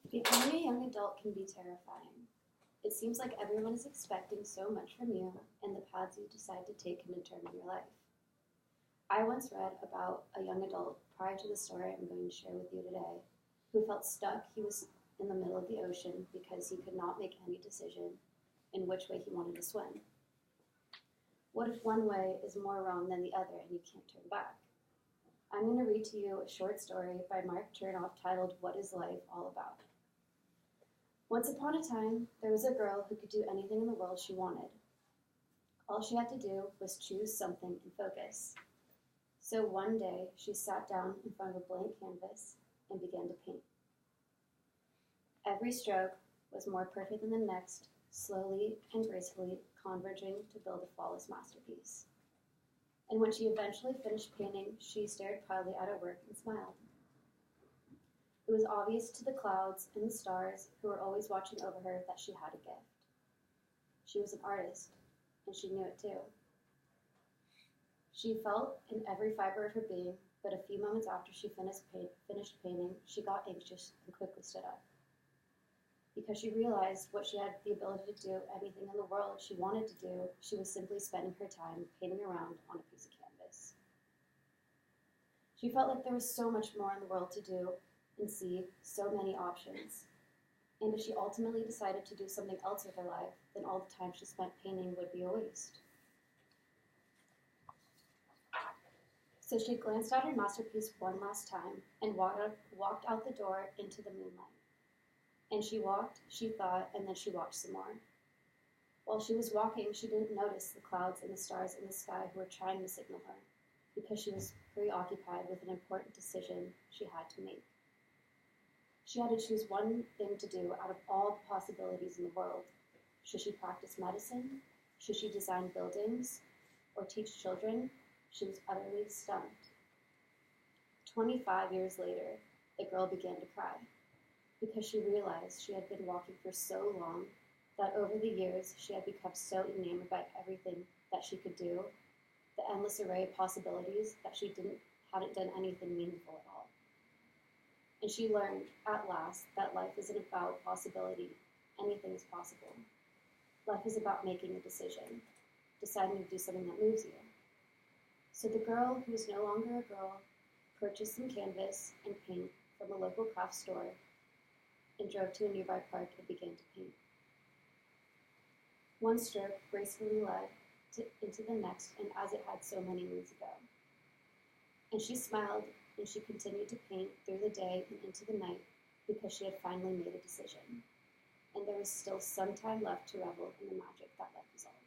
Becoming a young adult can be terrifying. It seems like everyone is expecting so much from you, and the paths you decide to take can determine your life. I once read about a young adult prior to the story I'm going to share with you today who felt stuck. He was in the middle of the ocean because he could not make any decision in which way he wanted to swim. What if one way is more wrong than the other and you can't turn back? I'm going to read to you a short story by Mark Chernoff titled What is Life All About? Once upon a time, there was a girl who could do anything in the world she wanted. All she had to do was choose something and focus. So one day, she sat down in front of a blank canvas and began to paint. Every stroke was more perfect than the next, slowly and gracefully converging to build a flawless masterpiece. And when she eventually finished painting, she stared proudly at her work and smiled. It was obvious to the clouds and the stars who were always watching over her that she had a gift. She was an artist, and she knew it too. She felt in every fiber of her being, but a few moments after she finished painting, she got anxious and quickly stood up. Because she realized what she had the ability to do, anything in the world she wanted to do, she was simply spending her time painting around on a piece of canvas. She felt like there was so much more in the world to do and see, so many options. And if she ultimately decided to do something else with her life, then all the time she spent painting would be a waste. So she glanced at her masterpiece one last time and walked out the door into the moonlight. And she walked, she thought, and then she walked some more. While she was walking, she didn't notice the clouds and the stars in the sky who were trying to signal her, because she was preoccupied with an important decision she had to make. She had to choose one thing to do out of all the possibilities in the world. Should she practice medicine? Should she design buildings? Or teach children? She was utterly stumped. 25 years later, the girl began to cry, because she realized she had been walking for so long that over the years she had become so enamored by everything that she could do, the endless array of possibilities, that she hadn't done anything meaningful at all. And she learned, at last, that life isn't about possibility. Anything is possible. Life is about making a decision, deciding to do something that moves you. So the girl, who was no longer a girl, purchased some canvas and paint from a local craft store and drove to a nearby park and began to paint. One stroke gracefully led into the next, and as it had so many moons ago. And she smiled, and she continued to paint through the day and into the night, because she had finally made a decision. And there was still some time left to revel in the magic that life is all